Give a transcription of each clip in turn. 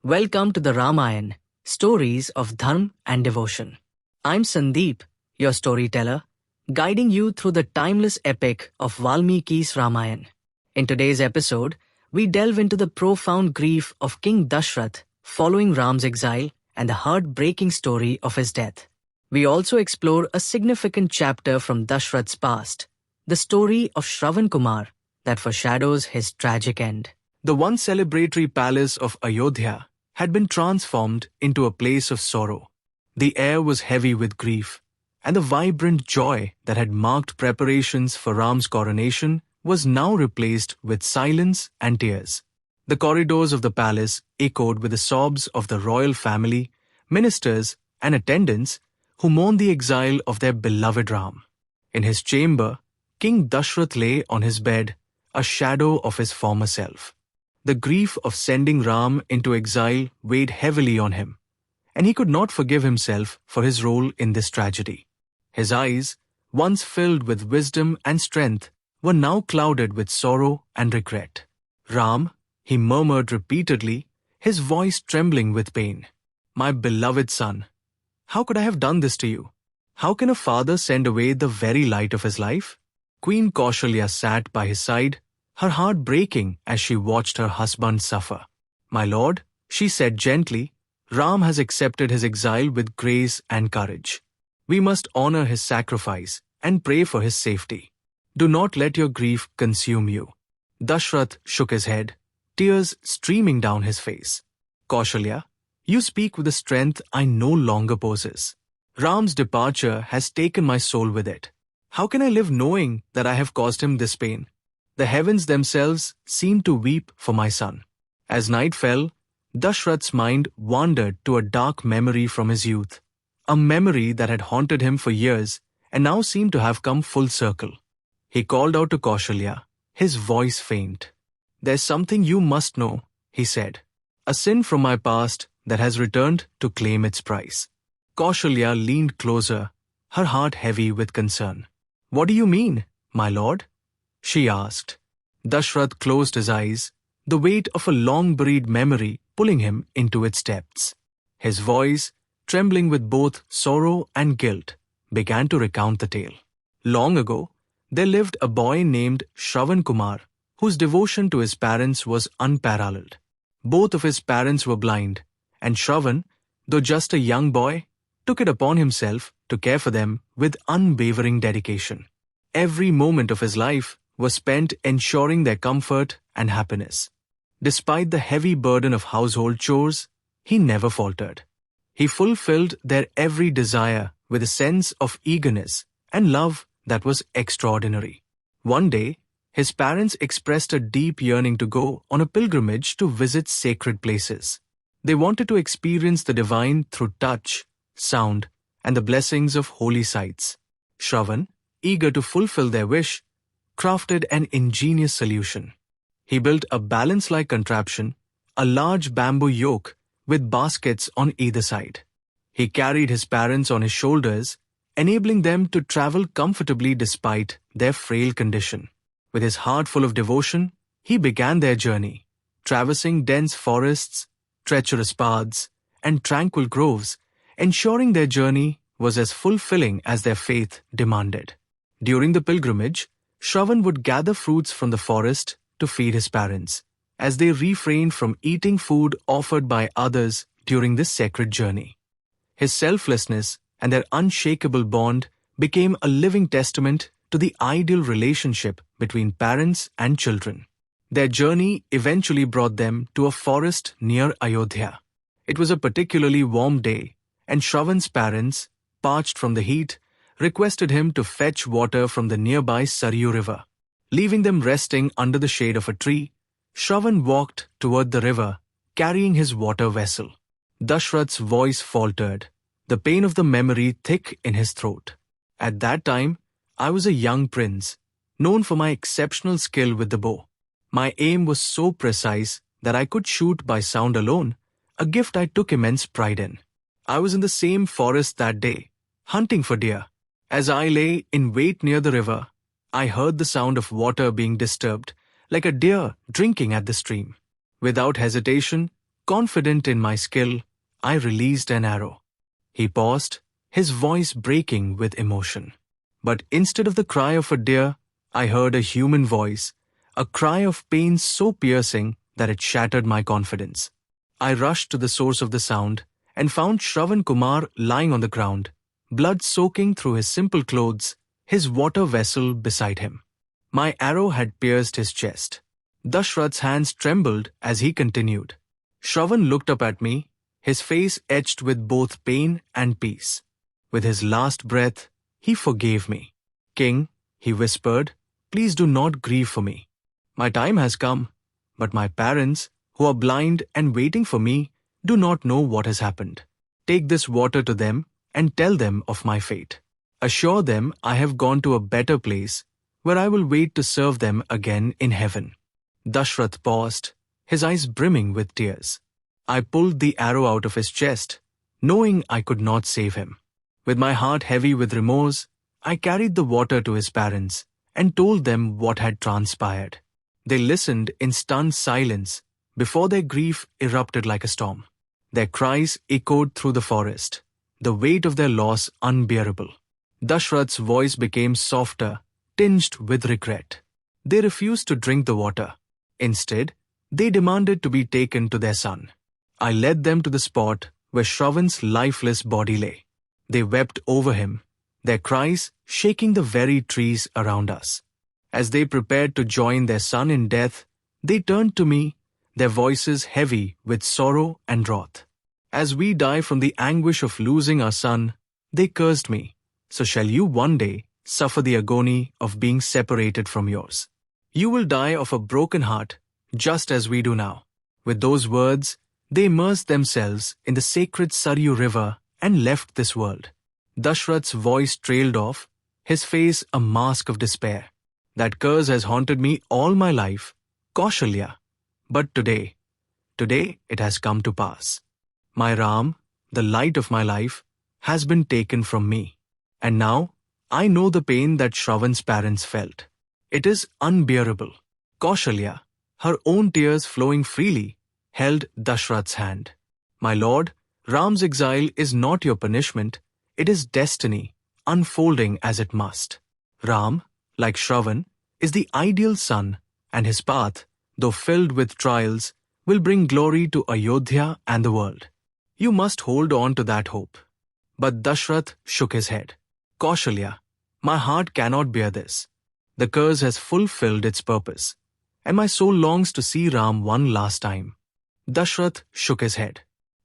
Welcome to the Ramayan, stories of Dharm and devotion. I'm Sandeep, your storyteller, guiding you through the timeless epic of Valmiki's Ramayan. In today's episode, we delve into the profound grief of King Dasharath following Ram's exile and the heartbreaking story of his death. We also explore a significant chapter from Dasharath's past, the story of Shravan Kumar that foreshadows his tragic end. The once celebratory palace of Ayodhya had been transformed into a place of sorrow. The air was heavy with grief, and the vibrant joy that had marked preparations for Ram's coronation was now replaced with silence and tears. The corridors of the palace echoed with the sobs of the royal family, ministers, and attendants who mourned the exile of their beloved Ram. In his chamber, King Dasharath lay on his bed, a shadow of his former self. The grief of sending Ram into exile weighed heavily on him, and he could not forgive himself for his role in this tragedy. His eyes, once filled with wisdom and strength, were now clouded with sorrow and regret. "Ram," he murmured repeatedly, his voice trembling with pain. "My beloved son, how could I have done this to you? How can a father send away the very light of his life?" Queen Kaushalya sat by his side, her heart breaking as she watched her husband suffer. "My lord," she said gently, "Ram has accepted his exile with grace and courage. We must honor his sacrifice and pray for his safety. Do not let your grief consume you." Dasharath shook his head, tears streaming down his face. "Kaushalya, you speak with a strength I no longer possess. Ram's departure has taken my soul with it. How can I live knowing that I have caused him this pain? The heavens themselves seemed to weep for my son." As night fell, Dasharath's mind wandered to a dark memory from his youth, a memory that had haunted him for years and now seemed to have come full circle. He called out to Kaushalya, his voice faint. "There's something you must know," he said. "A sin from my past that has returned to claim its price." Kaushalya leaned closer, her heart heavy with concern. "What do you mean, my lord?" she asked. Dasharath closed his eyes, the weight of a long-buried memory pulling him into its depths. His voice, trembling with both sorrow and guilt, began to recount the tale. Long ago, there lived a boy named Shravan Kumar, whose devotion to his parents was unparalleled. Both of his parents were blind, and Shravan, though just a young boy, took it upon himself to care for them with unwavering dedication. Every moment of his life was spent ensuring their comfort and happiness. Despite the heavy burden of household chores, he never faltered. He fulfilled their every desire with a sense of eagerness and love that was extraordinary. One day, his parents expressed a deep yearning to go on a pilgrimage to visit sacred places. They wanted to experience the divine through touch, sound, and the blessings of holy sites. Shravan, eager to fulfill their wish, crafted an ingenious solution. He built a balance-like contraption, a large bamboo yoke with baskets on either side. He carried his parents on his shoulders, enabling them to travel comfortably despite their frail condition. With his heart full of devotion, he began their journey, traversing dense forests, treacherous paths, and tranquil groves, ensuring their journey was as fulfilling as their faith demanded. During the pilgrimage, Shravan would gather fruits from the forest to feed his parents, as they refrained from eating food offered by others during this sacred journey. His selflessness and their unshakable bond became a living testament to the ideal relationship between parents and children. Their journey eventually brought them to a forest near Ayodhya. It was a particularly warm day, and Shravan's parents, parched from the heat, requested him to fetch water from the nearby Saryu river. Leaving them resting under the shade of a tree, Shravan walked toward the river, carrying his water vessel. Dasharath's voice faltered, the pain of the memory thick in his throat. "At that time, I was a young prince, known for my exceptional skill with the bow. My aim was so precise that I could shoot by sound alone, a gift I took immense pride in. I was in the same forest that day, hunting for deer. As I lay in wait near the river, I heard the sound of water being disturbed, like a deer drinking at the stream. Without hesitation, Confident in my skill, I released an arrow. He paused, his voice breaking with emotion. But instead of the cry of a deer, I heard a human voice, a cry of pain so piercing that it shattered my confidence. I rushed to the source of the sound and found Shravan Kumar lying on the ground, blood soaking through his simple clothes, his water vessel beside him. My arrow had pierced his chest. Dasharath's hands trembled as he continued. Shravan looked up at me, his face etched with both pain and peace. With his last breath, he forgave me. King, he whispered, please do not grieve for me. My time has come, but my parents, who are blind and waiting for me, do not know what has happened. Take this water to them and tell them of my fate. Assure them I have gone to a better place, where I will wait to serve them again in heaven. Dasharath paused, his eyes brimming with tears. I pulled the arrow out of his chest, knowing I could not save him. With my heart heavy with remorse, I carried the water to his parents and told them what had transpired. They listened in stunned silence before their grief erupted like a storm. Their cries echoed through the forest, the weight of their loss unbearable. Dasharath's voice became softer, tinged with regret. They refused to drink the water. Instead, they demanded to be taken to their son. I led them to the spot where Shravan's lifeless body lay. They wept over him, their cries shaking the very trees around us. As they prepared to join their son in death, they turned to me, their voices heavy with sorrow and wrath. As we die from the anguish of losing our son, they cursed me, so shall you one day suffer the agony of being separated from yours. You will die of a broken heart, just as we do now. With those words, they immersed themselves in the sacred Saryu river and left this world. Dasharath's voice trailed off, his face a mask of despair. That curse has haunted me all my life, Kaushalya. But today it has come to pass. My Ram, the light of my life, has been taken from me. And now, I know the pain that Shravan's parents felt. It is unbearable. Kaushalya, her own tears flowing freely, held Dasharath's hand. My lord, Ram's exile is not your punishment, it is destiny, unfolding as it must. Ram, like Shravan, is the ideal son, and his path, though filled with trials, will bring glory to Ayodhya and the world. You must hold on to that hope. But Dasharath shook his head. Kaushalya, my heart cannot bear this. The curse has fulfilled its purpose, and my soul longs to see Ram one last time. Dasharath shook his head.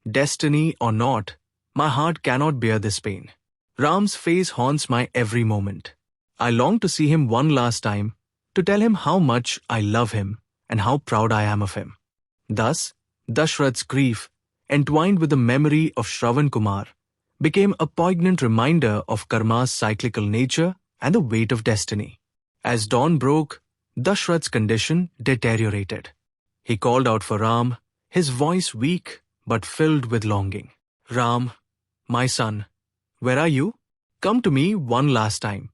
Destiny or not, my heart cannot bear this pain. Ram's face haunts my every moment. I long to see him one last time, to tell him how much I love him and how proud I am of him. Thus, Dasharath's grief, entwined with the memory of Shravan Kumar, became a poignant reminder of karma's cyclical nature and the weight of destiny. As dawn broke, Dasharath's condition deteriorated. He called out for Ram, his voice weak but filled with longing. Ram, my son, where are you? Come to me one last time.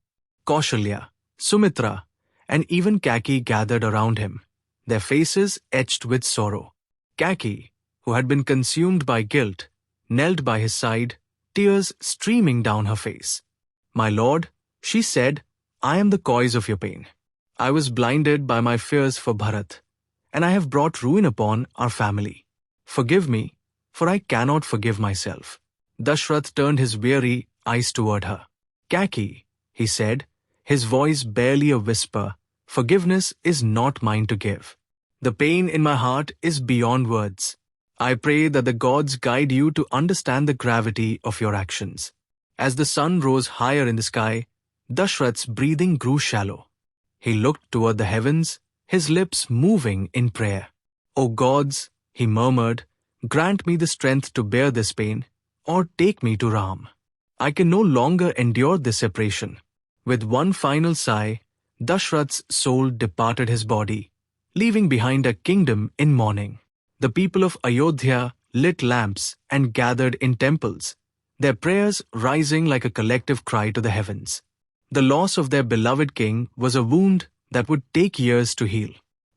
Kaushalya, Sumitra, and even Kaki gathered around him, their faces etched with sorrow. Kaki, who had been consumed by guilt, knelt by his side, tears streaming down her face. My lord, she said, I am the cause of your pain. I was blinded by my fears for Bharat, and I have brought ruin upon our family. Forgive me, for I cannot forgive myself. Dasharath turned his weary eyes toward her. Kaki, he said, his voice barely a whisper, forgiveness is not mine to give. The pain in my heart is beyond words. I pray that the gods guide you to understand the gravity of your actions. As the sun rose higher in the sky, Dasharath's breathing grew shallow. He looked toward the heavens, his lips moving in prayer. O gods, he murmured, grant me the strength to bear this pain, or take me to Ram. I can no longer endure this separation. With one final sigh, Dasharath's soul departed his body, leaving behind a kingdom in mourning. The people of Ayodhya lit lamps and gathered in temples, their prayers rising like a collective cry to the heavens. The loss of their beloved king was a wound that would take years to heal.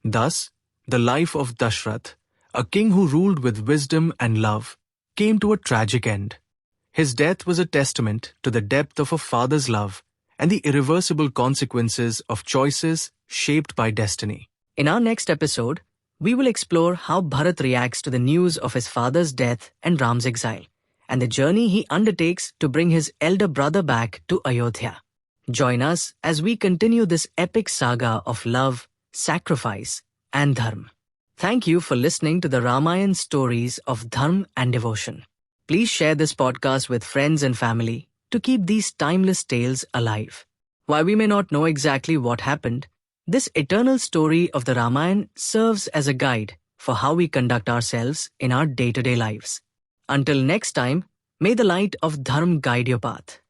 Thus, the life of Dasharath, A king who ruled with wisdom and love came to a tragic end. His death was a testament to the depth of a father's love and the irreversible consequences of choices shaped by destiny. In our next episode, we will explore how Bharat reacts to the news of his father's death and Ram's exile, and the journey he undertakes to bring his elder brother back to Ayodhya. Join us as we continue this epic saga of love, sacrifice, and Dharm. Thank you for listening to the Ramayan stories of Dharm and devotion. Please share this podcast with friends and family to keep these timeless tales alive. While we may not know exactly what happened, this eternal story of the Ramayan serves as a guide for how we conduct ourselves in our day-to-day lives. Until next time, may the light of Dharm guide your path.